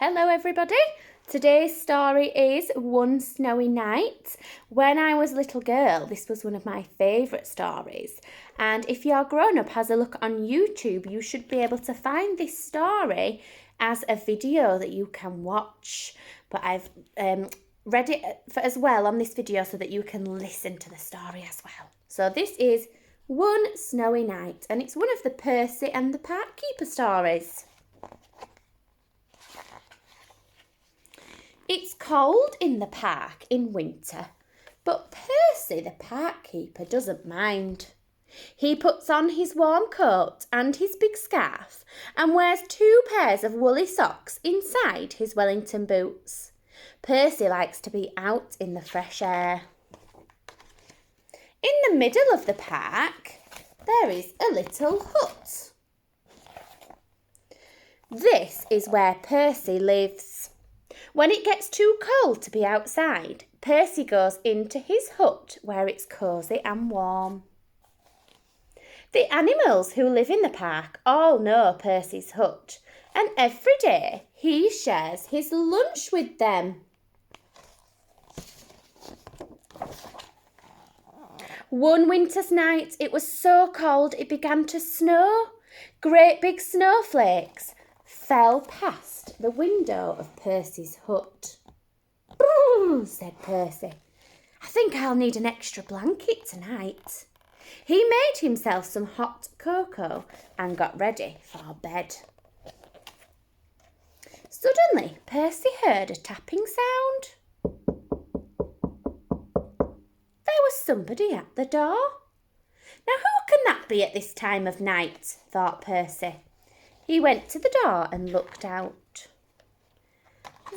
Hello everybody. Today's story is One Snowy Night. When I was a little girl, this was one of my favourite stories. And if your grown-up has a look on YouTube, you should be able to find this story as a video that you can watch. But I've read it as well on this video so that you can listen to the story as well. So this is One Snowy Night, and it's one of the Percy and the Park Keeper stories. It's cold in the park in winter, but Percy the park keeper doesn't mind. He puts on his warm coat and his big scarf and wears 2 pairs of woolly socks inside his Wellington boots. Percy likes to be out in the fresh air. In the middle of the park, there is a little hut. This is where Percy lives. When it gets too cold to be outside, Percy goes into his hut where it's cosy and warm. The animals who live in the park all know Percy's hut, and every day he shares his lunch with them. One winter's night, it was so cold it began to snow. Great big snowflakes fell past the window of Percy's hut. "Brrr," said Percy. "I think I'll need an extra blanket tonight." He made himself some hot cocoa and got ready for bed. Suddenly, Percy heard a tapping sound. There was somebody at the door. Now, who can that be at this time of night? Thought Percy. He went to the door and looked out.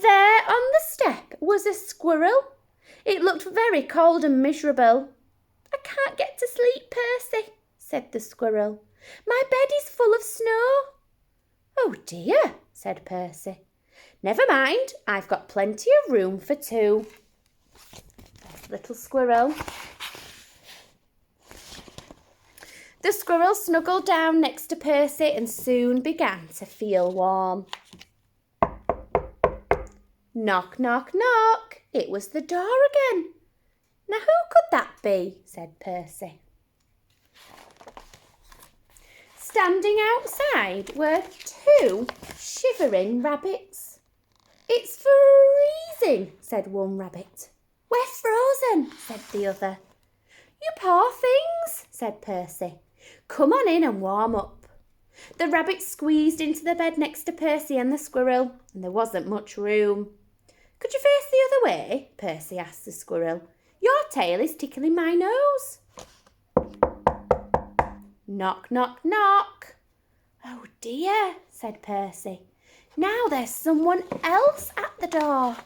There on the step was a squirrel. It looked very cold and miserable. "I can't get to sleep, Percy," said the squirrel. "My bed is full of snow." "Oh dear," said Percy. "Never mind, I've got plenty of room for 2. Little squirrel. The squirrel snuggled down next to Percy and soon began to feel warm. Knock, knock, knock. It was the door again. "Now who could that be?" said Percy. Standing outside were 2 shivering rabbits. "It's freezing," said one rabbit. "We're frozen," said the other. "You poor things," said Percy. "Come on in and warm up." The rabbit squeezed into the bed next to Percy and the squirrel, and there wasn't much room. "Could you face the other way?" Percy asked the squirrel. "Your tail is tickling my nose." Knock, knock, knock. "Oh dear," said Percy. "Now there's someone else at the door."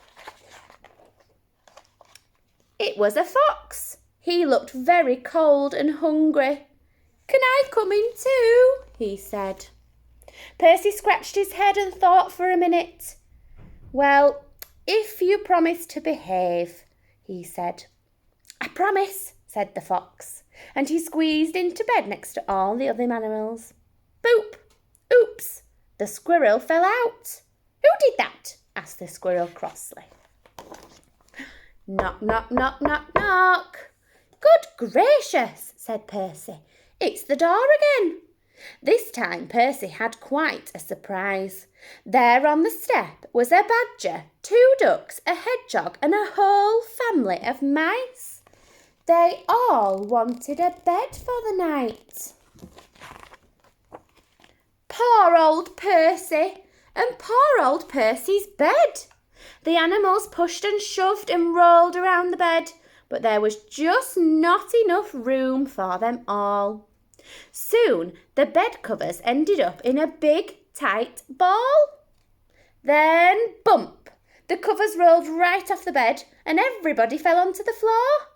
It was a fox. He looked very cold and hungry. "Can I come in too?" he said. Percy scratched his head and thought for a minute. "Well, if you promise to behave," he said. "I promise," said the fox, and he squeezed into bed next to all the other animals. Boop! Oops! The squirrel fell out. "Who did that?" asked the squirrel crossly. Knock, knock, knock, knock, knock. "Good gracious," said Percy. "It's the door again." This time Percy had quite a surprise. There on the step was a badger, 2 ducks, a hedgehog and a whole family of mice. They all wanted a bed for the night. Poor old Percy, and poor old Percy's bed. The animals pushed and shoved and rolled around the bed, but there was just not enough room for them all. Soon the bed covers ended up in a big, tight ball. Then, bump! The covers rolled right off the bed and everybody fell onto the floor.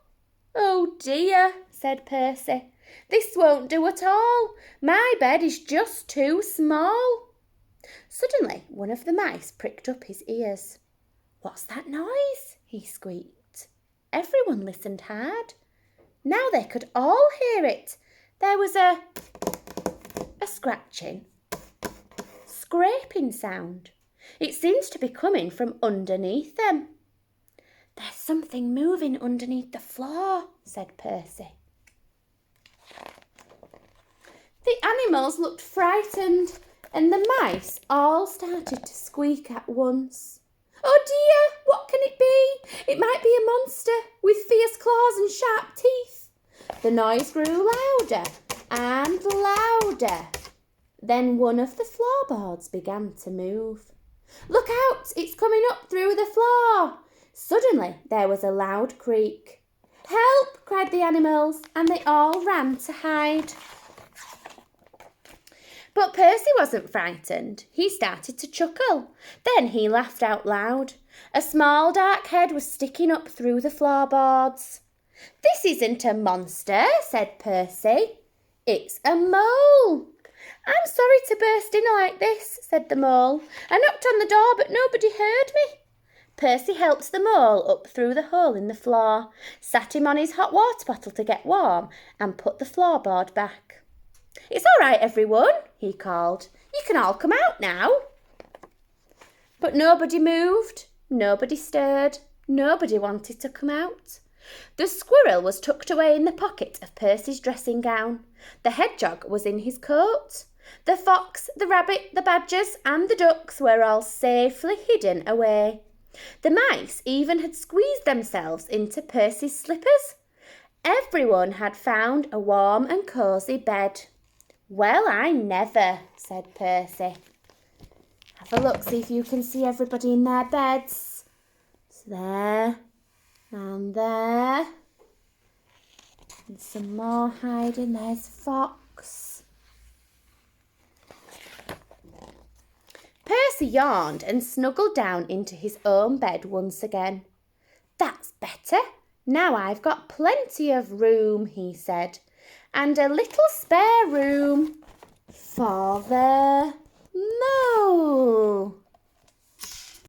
"Oh dear," said Percy. "This won't do at all. My bed is just too small." Suddenly, one of the mice pricked up his ears. "What's that noise?" he squeaked. Everyone listened hard. Now they could all hear it. There was a scratching, scraping sound. It seems to be coming from underneath them. There's something moving underneath the floor, said Percy. The animals looked frightened, and the mice all started to squeak at once. Oh dear, what can it be? It might be a monster with fierce claws and sharp teeth. The noise grew louder and louder. Then one of the floorboards began to move. Look out, it's coming up through the floor. Suddenly there was a loud creak. Help, cried the animals, and they all ran to hide. But Percy wasn't frightened. He started to chuckle. Then he laughed out loud. A small dark head was sticking up through the floorboards. This isn't a monster, said Percy. It's a mole. I'm sorry to burst in like this, said the mole. I knocked on the door, but nobody heard me. Percy helped the mole up through the hole in the floor, sat him on his hot water bottle to get warm, and put the floorboard back. It's all right, everyone, he called. You can all come out now. But nobody moved, nobody stirred, nobody wanted to come out. The squirrel was tucked away in the pocket of Percy's dressing gown. The hedgehog was in his coat. The fox, the rabbit, the badgers, and the ducks were all safely hidden away. The mice even had squeezed themselves into Percy's slippers. Everyone had found a warm and cosy bed. Well, I never, said Percy. Have a look, see if you can see everybody in their beds. It's there and there. And some more hiding. There's Fox. Percy yawned and snuggled down into his own bed once again. That's better. Now I've got plenty of room, he said, and a little spare room for the